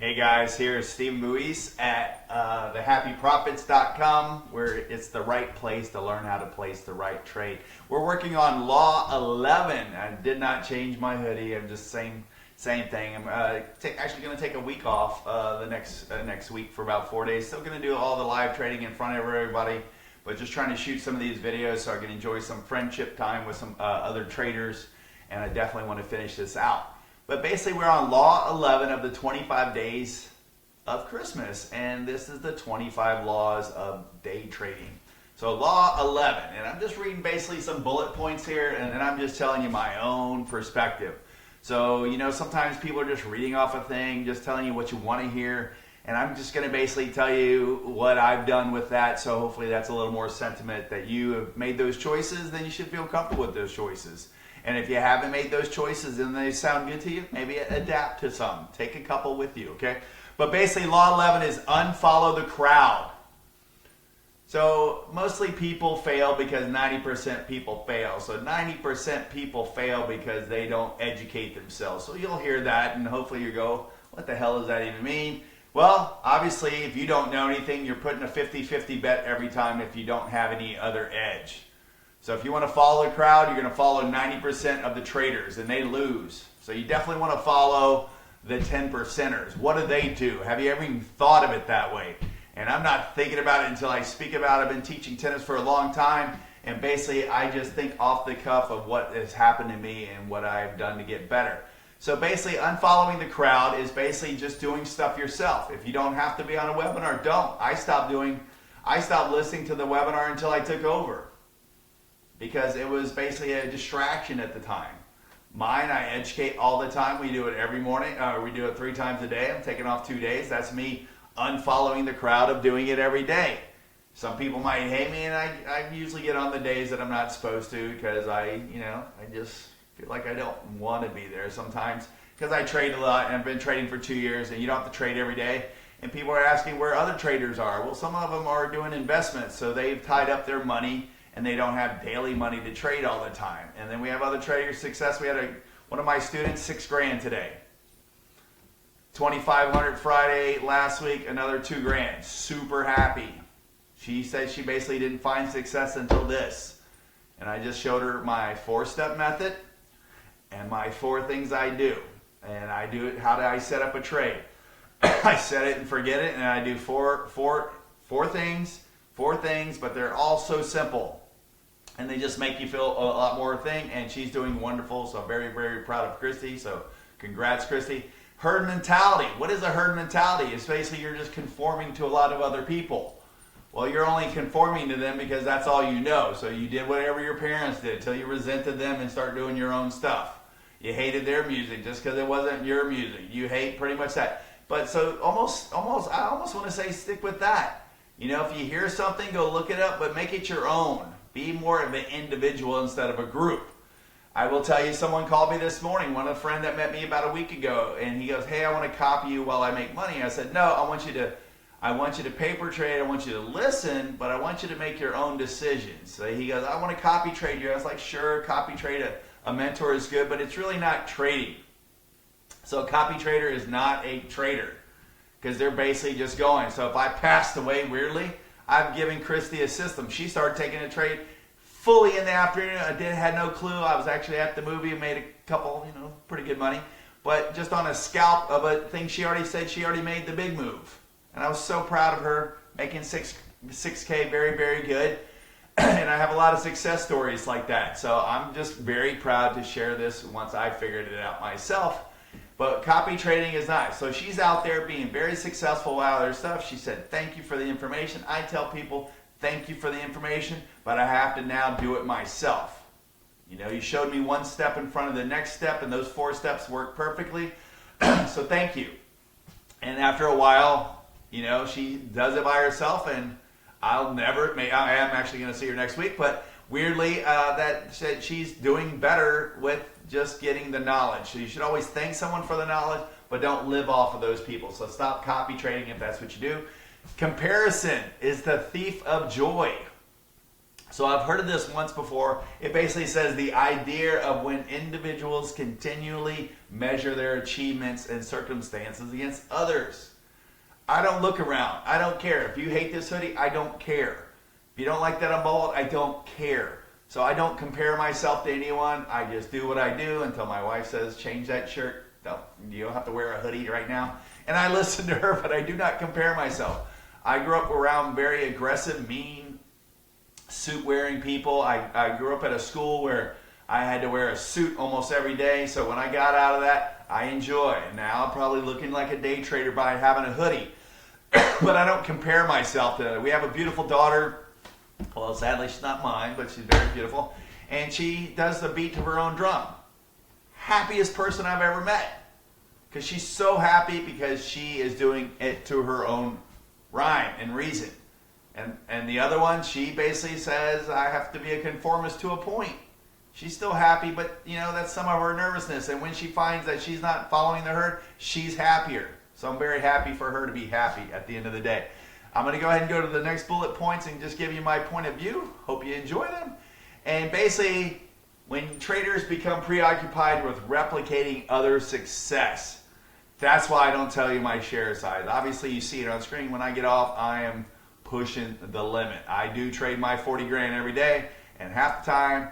Hey guys, here's Steve Muis at thehappyprofits.com, where it's the right place to learn how to place the right trade. We're working on Law 11. I did not change my hoodie. I'm just same thing. I'm actually going to take a week off the next week for about 4 days. Still going to do all the live trading in front of everybody, but just trying to shoot some of these videos so I can enjoy some friendship time with some other traders, and I definitely want to finish this out. But basically, we're on Law 11 of the 25 days of Christmas, and this is the 25 laws of day trading. So Law 11, and I'm just reading basically some bullet points here, and I'm just telling you my own perspective. So, you know, sometimes people are just reading off a thing, just telling you what you want to hear, and I'm just going to basically tell you what I've done with that, so hopefully that's a little more sentiment that you have made those choices, then you should feel comfortable with those choices. And if you haven't made those choices and they sound good to you, maybe adapt to some. Take a couple with you, okay? But basically, Law 11 is unfollow the crowd. So mostly people fail because 90% people fail. So 90% people fail because they don't educate themselves. So you'll hear that, and hopefully you go, what the hell does that even mean? Well, obviously, if you don't know anything, you're putting a 50-50 bet every time if you don't have any other edge. So if you want to follow the crowd, you're going to follow 90% of the traders, and they lose. So you definitely want to follow the 10%ers. What do they do? Have you ever even thought of it that way? And I'm not thinking about it until I speak about it. I've been teaching tennis for a long time, and basically I just think off the cuff of what has happened to me and what I've done to get better. So basically, unfollowing the crowd is basically just doing stuff yourself. If you don't have to be on a webinar, don't. I stopped listening to the webinar until I took over, because it was basically a distraction at the time. Mine, I educate all the time. We do it every morning. We do it 3 times a day. I'm taking off 2 days. That's me unfollowing the crowd of doing it every day. Some people might hate me, and I usually get on the days that I'm not supposed to, because I just feel like I don't want to be there sometimes, because I trade a lot, and I've been trading for 2 years, and you don't have to trade every day. And people are asking where other traders are. Well, some of them are doing investments, so they've tied up their money, and they don't have daily money to trade all the time. And then we have other traders' success. We had one of my students, $6,000 today. 2,500 Friday last week, another $2,000. Super happy. She said she basically didn't find success until this. And I just showed her my 4-step method and my 4 things I do. And I do it, how do I set up a trade? I set it and forget it, and I do four things, but they're all so simple. And they just make you feel a lot more thing, and she's doing wonderful, so I'm very, very proud of Christy, so congrats, Christy. Herd mentality. What is a herd mentality? It's basically you're just conforming to a lot of other people. Well, you're only conforming to them because that's all you know, so you did whatever your parents did until you resented them and start doing your own stuff. You hated their music just because it wasn't your music. You hate pretty much that. But so I almost want to say stick with that. You know, if you hear something, go look it up, but make it your own. Be more of an individual instead of a group. I will tell you, someone called me this morning, one of a friend that met me about a week ago, and he goes, hey, I want to copy you while I make money. I said, no, I want you to paper trade, I want you to listen, but I want you to make your own decisions. So he goes, I want to copy trade you. I was like, sure, copy trade a mentor is good, but it's really not trading. So a copy trader is not a trader, because they're basically just going. So if I passed away weirdly, I've given Christy a system. She started taking a trade fully in the afternoon. I had no clue. I was actually at the movie and made a couple, pretty good money. But just on a scalp of a thing she already said, she already made the big move. And I was so proud of her, making 6K, very, very good. And I have a lot of success stories like that. So I'm just very proud to share this once I figured it out myself. But copy trading is nice. So she's out there being very successful with other stuff. She said, thank you for the information. I tell people, thank you for the information, but I have to now do it myself. You showed me 1 step in front of the next step, and those 4 steps work perfectly. So thank you. And after a while, she does it by herself, and I am actually going to see her next week, but weirdly, that said she's doing better with just getting the knowledge. So you should always thank someone for the knowledge, but don't live off of those people. So stop copy trading if that's what you do. Comparison is the thief of joy. So I've heard of this once before. It basically says the idea of when individuals continually measure their achievements and circumstances against others. I don't look around. I don't care. If you hate this hoodie, I don't care. If you don't like that I'm bald, I don't care. So I don't compare myself to anyone. I just do what I do until my wife says, change that shirt. No, you don't have to wear a hoodie right now. And I listen to her, but I do not compare myself. I grew up around very aggressive, mean, suit-wearing people. I grew up at a school where I had to wear a suit almost every day. So when I got out of that, I enjoy. And now I'm probably looking like a day trader by having a hoodie. But I don't compare myself to that. We have a beautiful daughter. Well, sadly, she's not mine, but she's very beautiful. And she does the beat to her own drum. Happiest person I've ever met. Because she's so happy because she is doing it to her own rhyme and reason. And the other one, she basically says, I have to be a conformist to a point. She's still happy, but that's some of her nervousness. And when she finds that she's not following the herd, she's happier. So I'm very happy for her to be happy at the end of the day. I'm going to go ahead and go to the next bullet points and just give you my point of view. Hope you enjoy them. And basically, when traders become preoccupied with replicating others' success, that's why I don't tell you my share size. Obviously, you see it on screen. When I get off, I am pushing the limit. I do trade my 40 grand every day, and half the time,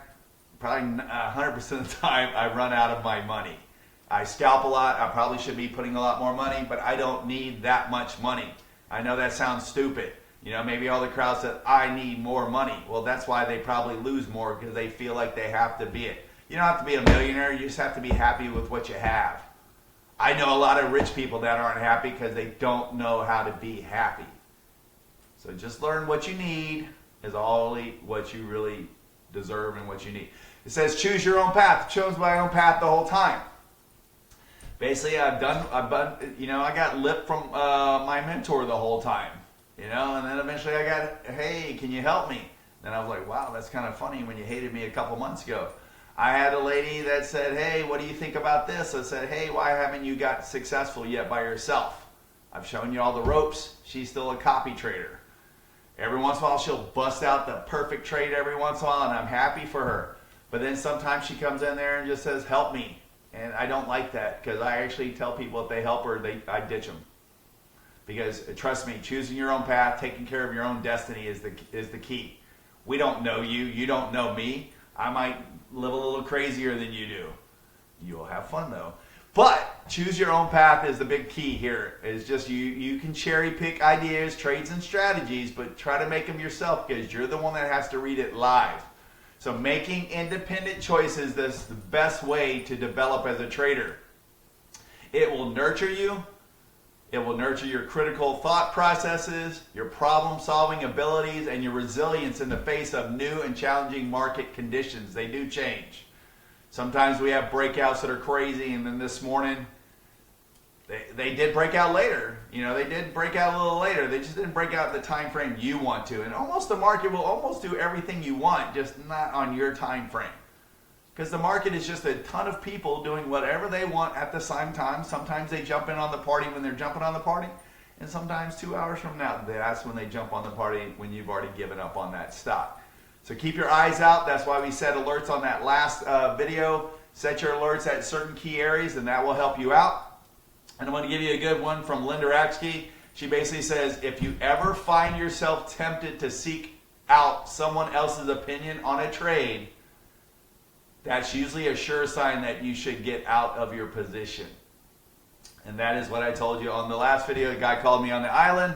probably 100% of the time, I run out of my money. I scalp a lot. I probably should be putting a lot more money, but I don't need that much money. I know that sounds stupid. Maybe all the crowd said, I need more money. Well, that's why they probably lose more, because they feel like they have to be it. You don't have to be a millionaire. You just have to be happy with what you have. I know a lot of rich people that aren't happy because they don't know how to be happy. So just learn what you need is only what you really deserve and what you need. It says choose your own path. I chose my own path the whole time. Basically, I got lip from my mentor the whole time, and then eventually I got, hey, can you help me? Then I was like, wow, that's kind of funny when you hated me a couple months ago. I had a lady that said, hey, what do you think about this? I said, hey, why haven't you got successful yet by yourself? I've shown you all the ropes. She's still a copy trader. Every once in a while, she'll bust out the perfect trade every once in a while, and I'm happy for her. But then sometimes she comes in there and just says, help me. And I don't like that, because I actually tell people if they help her, I ditch them. Because trust me, choosing your own path, taking care of your own destiny is the key. We don't know you. You don't know me. I might live a little crazier than you do. You'll have fun, though. But choose your own path is the big key here. It's just you can cherry pick ideas, trades, and strategies, but try to make them yourself, because you're the one that has to read it live. So making independent choices is the best way to develop as a trader. It will nurture you. It will nurture your critical thought processes, your problem-solving abilities, and your resilience in the face of new and challenging market conditions. They do change. Sometimes we have breakouts that are crazy, and then this morning, they did break out later. They did break out a little later. They just didn't break out the time frame you want to. And almost the market will almost do everything you want, just not on your time frame. Because the market is just a ton of people doing whatever they want at the same time. Sometimes they jump in on the party when they're jumping on the party, and sometimes 2 hours from now, that's when they jump on the party when you've already given up on that stock. So keep your eyes out. That's why we set alerts on that last video. Set your alerts at certain key areas, and that will help you out. And I'm going to give you a good one from Linda Ratsky. She basically says, if you ever find yourself tempted to seek out someone else's opinion on a trade, that's usually a sure sign that you should get out of your position. And that is what I told you on the last video. A guy called me on the island,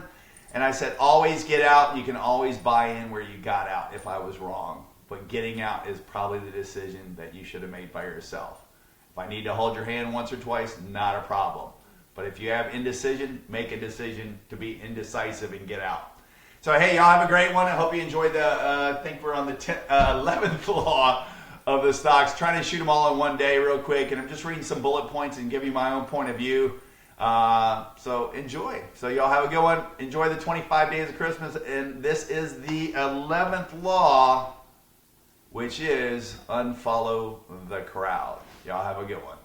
and I said, always get out. You can always buy in where you got out if I was wrong. But getting out is probably the decision that you should have made by yourself. If I need to hold your hand once or twice, not a problem. But if you have indecision, make a decision to be indecisive and get out. So, hey, y'all have a great one. I hope you enjoyed I think we're on the 11th law of the stocks. Trying to shoot them all in one day real quick. And I'm just reading some bullet points and give you my own point of view. So enjoy. So y'all have a good one. Enjoy the 25 days of Christmas. And this is the 11th law, which is unfollow the crowd. Y'all have a good one.